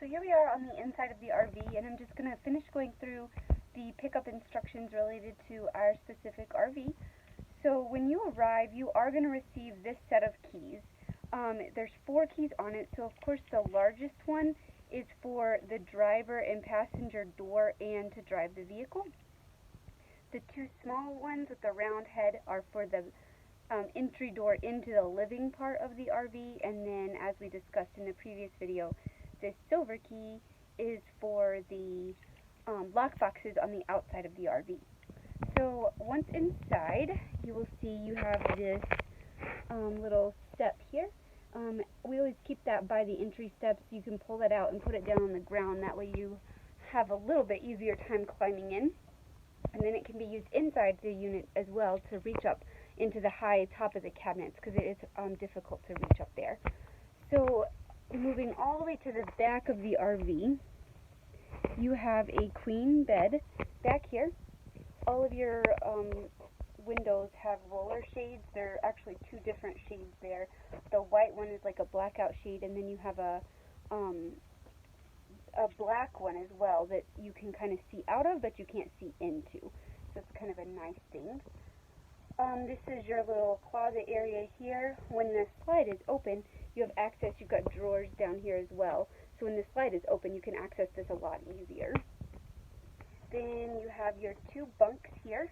So here we are on the inside of the RV, and I'm just going to finish going through the pickup instructions related to our specific RV. So when you arrive, you are going to receive this set of keys. There's 4 keys on it, so of course the largest one is for the driver and passenger door and to drive the vehicle. The 2 small ones with the round head are for the entry door into the living part of the RV, and then as we discussed in the previous video, this silver key is for the lock boxes on the outside of the RV. So once inside, you will see you have this little step here. We always keep that by the entry steps. You can pull that out and put it down on the ground. That way you have a little bit easier time climbing in. And then it can be used inside the unit as well to reach up into the high top of the cabinets, because it is difficult to reach up there. So moving all the way to the back of the RV, you have a queen bed back here. All of your windows have roller shades. There are actually 2 different shades there. The white one is like a blackout shade, and then you have a black one as well that you can kind of see out of, but you can't see into. So it's kind of a nice thing. This is your little closet area here. When the slide is open, you have access. You've got drawers down here as well. So when the slide is open, you can access this a lot easier. Then you have your 2 bunks here.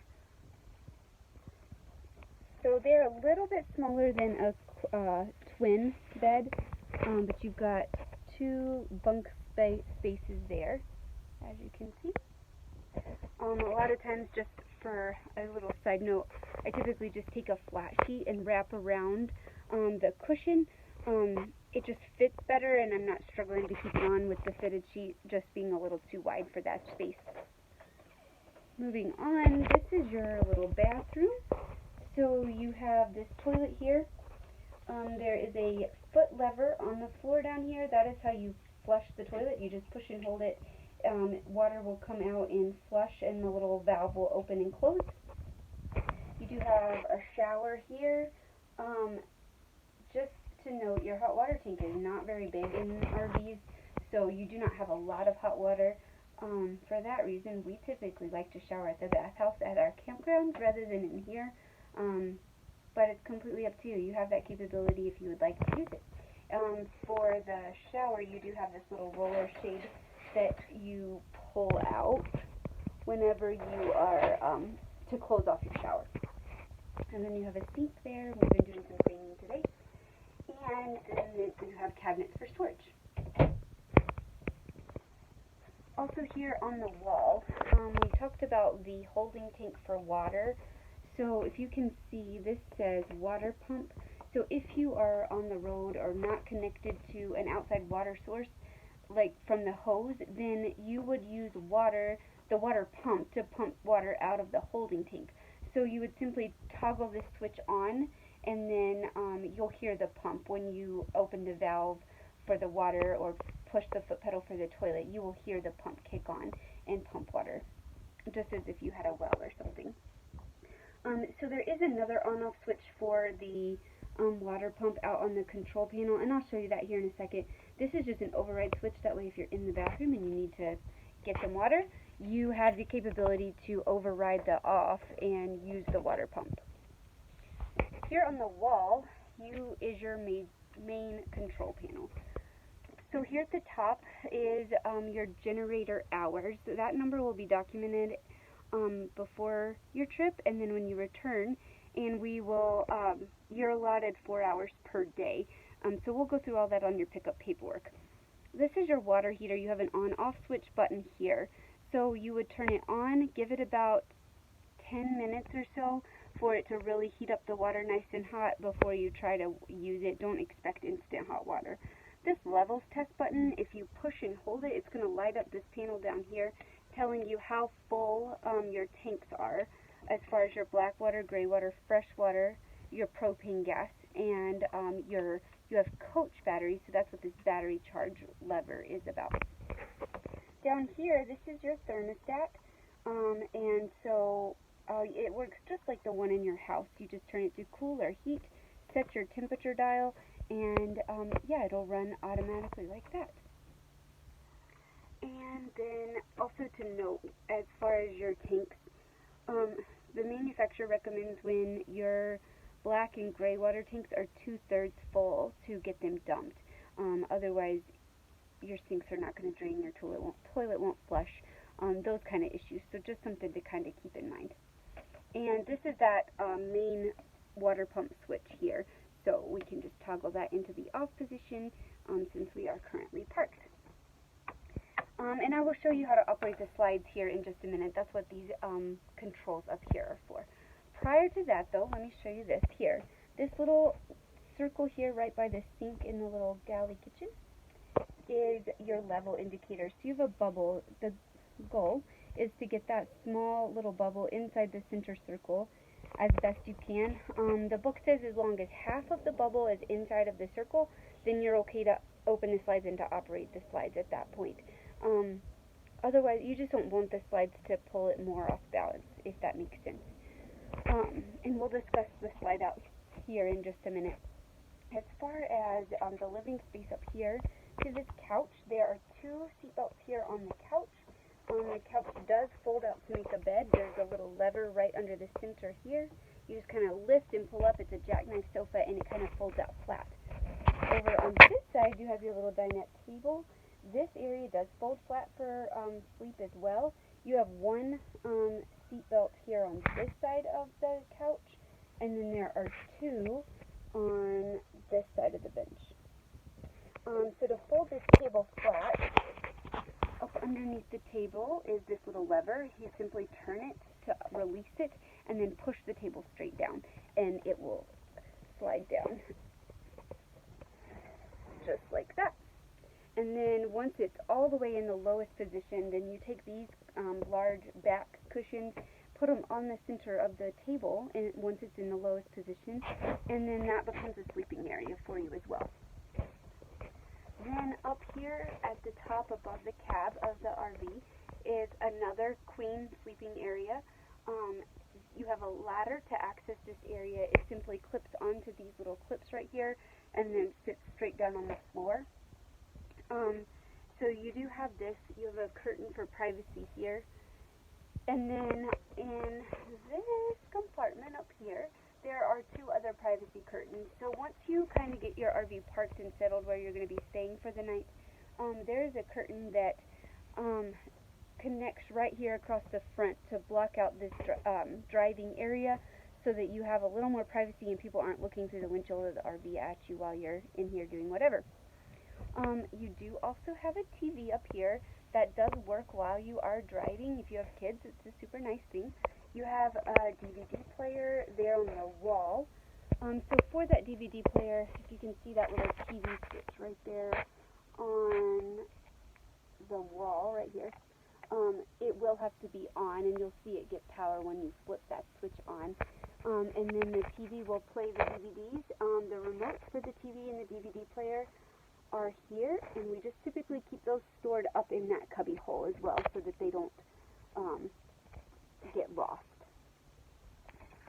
So they're a little bit smaller than a twin bed, but you've got 2 bunk spaces there, as you can see. A lot of times, just for a little side note, I typically just take a flat sheet and wrap around the cushion. It just fits better, and I'm not struggling to keep it on with the fitted sheet just being a little too wide for that space. Moving on, this is your little bathroom. So you have this toilet here. There is a foot lever on the floor down here. That is how you flush the toilet. You just push and hold it. Water will come out and flush, and the little valve will open and close. You do have a shower here. Just to note, your hot water tank is not very big in RVs, so you do not have a lot of hot water. For that reason, we typically like to shower at the bathhouse at our campgrounds rather than in here. But it's completely up to you. You have that capability if you would like to use it. For the shower, you do have this little roller shade that you pull out whenever you are to close off your shower. And then you have a sink there. We've been doing some cleaning today. And then you have cabinets for storage. Also here on the wall, we talked about the holding tank for water. So if you can see, this says water pump. So if you are on the road or not connected to an outside water source, like from the hose, then you would use the water pump to pump water out of the holding tank. So you would simply toggle this switch on, and then you'll hear the pump when you open the valve for the water or push the foot pedal for the toilet. You will hear the pump kick on and pump water, just as if you had a well or something. So there is another on-off switch for the water pump out on the control panel, and I'll show you that here in a second. This is just an override switch. That way if you're in the bathroom and you need to get some water, you have the capability to override the off and use the water pump. Here on the wall is your main control panel. So here at the top is your generator hours. So that number will be documented before your trip, and then when you return, and you're allotted 4 hours per day. So we'll go through all that on your pickup paperwork. This is your water heater. You have an on-off switch button here. So you would turn it on, give it about 10 minutes or so for it to really heat up the water nice and hot before you try to use it. Don't expect instant hot water. This levels test button, if you push and hold it, it's going to light up this panel down here telling you how full your tanks are as far as your black water, gray water, fresh water, your propane gas, and you have coach batteries, so that's what this battery charge lever is about. Down here, this is your thermostat, and so it works just like the one in your house. You just turn it to cool or heat, set your temperature dial, and yeah, it'll run automatically like that. And then also to note, as far as your tanks, the manufacturer recommends when your black and gray water tanks are 2/3 full to get them dumped. Otherwise, your sinks are not going to drain, your toilet won't flush, those kind of issues. So just something to kind of keep in mind. And this is that main water pump switch here. So we can just toggle that into the off position since we are currently parked. And I will show you how to operate the slides here in just a minute. That's what these controls up here are for. Prior to that, though, let me show you this here. This little circle here right by the sink in the little galley kitchen is your level indicator. So you have a bubble. The goal is to get that small little bubble inside the center circle as best you can. The book says as long as half of the bubble is inside of the circle, then you're okay to open the slides and to operate the slides at that point. Otherwise, you just don't want the slides to pull it more off balance, if that makes sense. And we'll discuss the slide out here in just a minute. As far as the living space up here, to this couch, there are 2 seatbelts here on the couch. The couch does fold out to make a bed. There's a little lever right under the center here. You just kind of lift and pull up. It's a jackknife sofa, and it kind of folds out flat. Over on this side, you have your little dinette table. This area does fold flat for sleep as well. You have 1 seatbelt here on this side of the couch, and then there are 2 on this side of the bench. So to hold this table flat, up underneath the table is this little lever. You simply turn it to release it, and then push the table straight down, and it will slide down just like that. And then once it's all the way in the lowest position, then you take these large back cushions, put them on the center of the table, and once it's in the lowest position, and then that becomes a sleeping area for you as well. Then up here at the top above the cab of the RV is another queen sleeping area. You have a ladder to access this area. It simply clips onto these little clips right here and then sits straight down on the floor. So you do have this. You have a curtain for privacy here. And then in this compartment up here, there are 2 other privacy curtains. So once you kind of get your RV parked and settled where you're going to be staying for the night, there is a curtain that connects right here across the front to block out this driving area so that you have a little more privacy and people aren't looking through the windshield of the RV at you while you're in here doing whatever. You do also have a TV up here that does work while you are driving. If you have kids, it's a super nice thing. You have a DVD player there on the wall. So for that DVD player, if you can see that little TV switch right there on the wall right here, it will have to be on, and you'll see it get power when you flip that switch on. And then the TV will play the DVDs. The remotes for the TV and the DVD player are here, and we just typically keep those stored up in that cubby hole as well so that they don't get lost.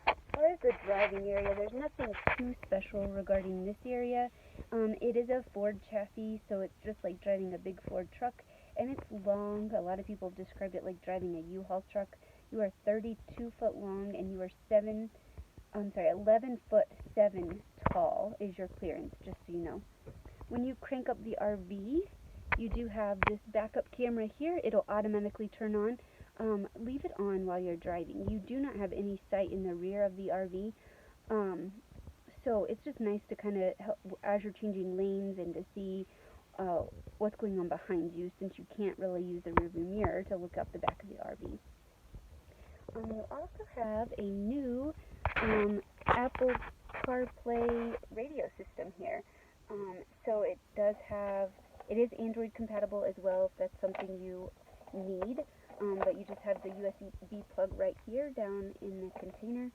As far as the driving area, there's nothing too special regarding this area. It is a Ford chassis, so it's just like driving a big Ford truck, and it's long. A lot of people have described it like driving a U-Haul truck. You are 32 foot long, and you are 11 foot 7 tall is your clearance, just so you know. When you crank up the RV, you do have this backup camera here. It'll automatically turn on. Leave it on while you're driving. You do not have any sight in the rear of the RV, so it's just nice to kind of help as you're changing lanes and to see what's going on behind you, since you can't really use the rearview mirror to look up the back of the RV. You also have a new Apple CarPlay radio system here. So it is Android compatible as well if that's something you need, but you just have the USB plug right here down in the container,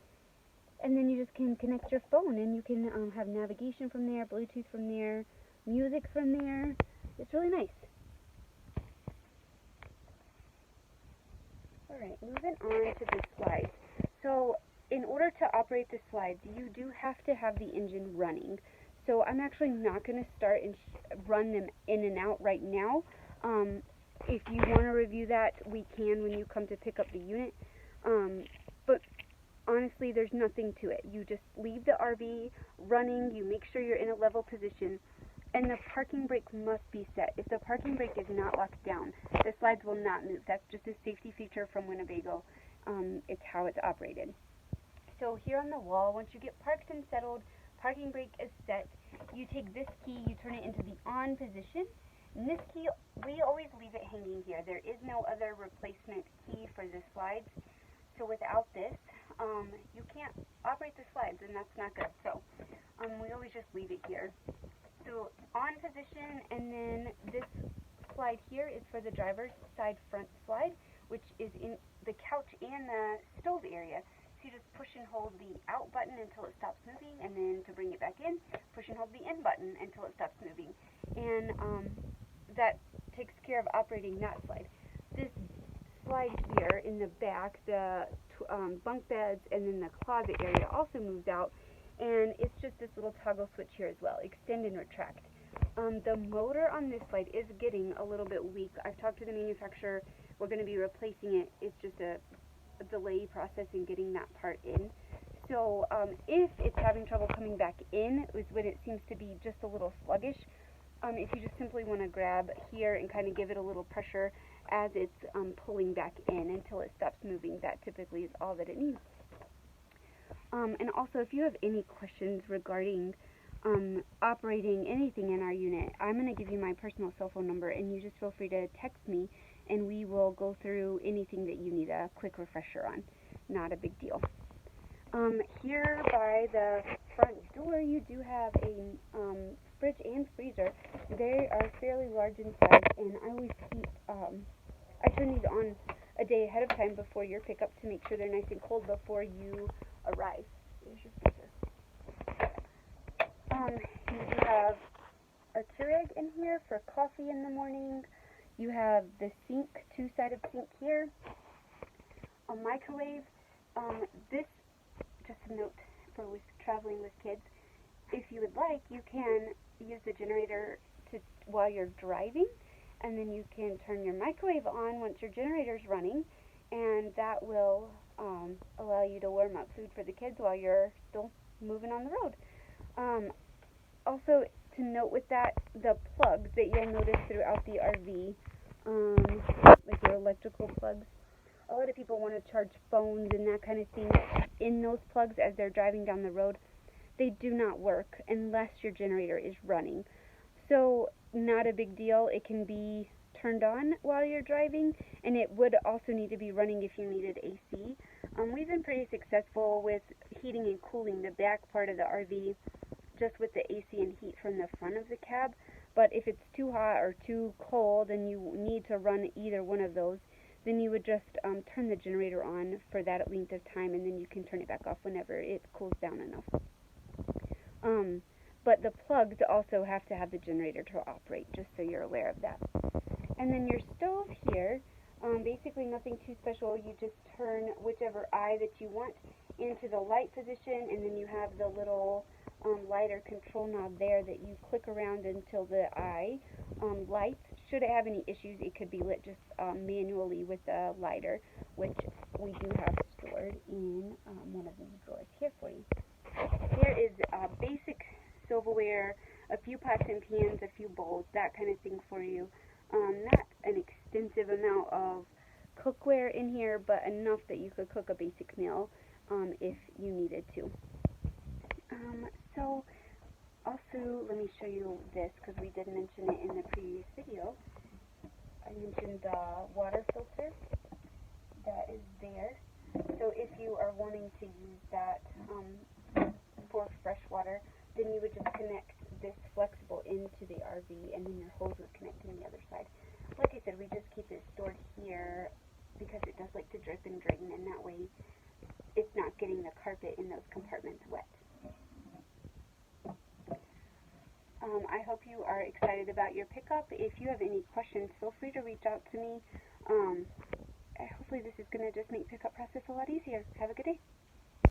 and then you just can connect your phone, and you can have navigation from there, Bluetooth from there, music from there. It's really nice. Alright, moving on to the slides. So in order to operate the slides, you do have to have the engine running. So I'm actually not going to start and run them in and out right now. If you want to review that, we can when you come to pick up the unit. But honestly, there's nothing to it. You just leave the RV running, you make sure you're in a level position, and the parking brake must be set. If the parking brake is not locked down, the slides will not move. That's just a safety feature from Winnebago. It's how it's operated. So here on the wall, once you get parked and settled, parking brake is set, you take this key, you turn it into the on position, and this key, we always leave it hanging here. There is no other replacement key for the slides, so without this, you can't operate the slides, and that's not good. So we always just leave it here. So on position, and then this slide here is for the driver's side front slide, which is in the couch and the stove area. So you just push and hold the out button until it stops moving, and then to bring it back in, push and hold the in button until it stops moving. And that takes care of operating that slide. This slide here in the back, the bunk beds and then the closet area also moves out, and it's just this little toggle switch here as well, extend and retract. The motor on this slide is getting a little bit weak. I've talked to the manufacturer. We're going to be replacing it. It's just a delay process in getting that part in. So if it's having trouble coming back in, is when it seems to be just a little sluggish. If you just simply want to grab here and kind of give it a little pressure as it's pulling back in until it stops moving, that typically is all that it needs. And also, if you have any questions regarding operating anything in our unit, I'm going to give you my personal cell phone number, and you just feel free to text me, and we will go through anything that you need a quick refresher on. Not a big deal. Here by the front door, you do have a fridge and freezer. They are fairly large in size, and I always keep, I turn these on a day ahead of time before your pickup to make sure they're nice and cold before you arrive. There's your freezer. You do have a Keurig in here for coffee in the morning. You have the sink, two-sided sink here. A microwave. This, just a note for traveling with kids, if you would like, you can use the generator while you're driving, and then you can turn your microwave on once your generator's running, and that will allow you to warm up food for the kids while you're still moving on the road. Also, to note with that, the plugs that you'll notice throughout the RV, like your electrical plugs, a lot of people want to charge phones and that kind of thing in those plugs as they're driving down the road. They do not work unless your generator is running. So, not a big deal. It can be turned on while you're driving, and it would also need to be running if you needed AC. We've been pretty successful with heating and cooling the back part of the RV just with the AC and heat from the front of the cab, but if it's too hot or too cold and you need to run either one of those, then you would just turn the generator on for that length of time, and then you can turn it back off whenever it cools down enough. But the plugs also have to have the generator to operate, just so you're aware of that. And then your stove here, basically nothing too special. You just turn whichever eye that you want into the light position, and then you have the little lighter control knob there that you click around until the eye lights. Should it have any issues, it could be lit just manually with the lighter, which we do have stored in one of these drawers here for you. There is basic silverware, a few pots and pans, a few bowls, that kind of thing for you. Not an extensive amount of cookware in here, but enough that you could cook a basic meal if you needed to. So, also, let me show you this, because we did mention it in the previous video. I mentioned the water filter that is there. So if you are wanting to use that for fresh water, then you would just connect this flexible into the RV, and then your hose would connect to the other side. Like I said, we just keep it stored here because it does like to drip and drain, and that way it's not getting the carpet in those compartments wet. I hope you are excited about your pickup. If you have any questions, feel free to reach out to me. Hopefully this is going to just make the pickup process a lot easier. Have a good day.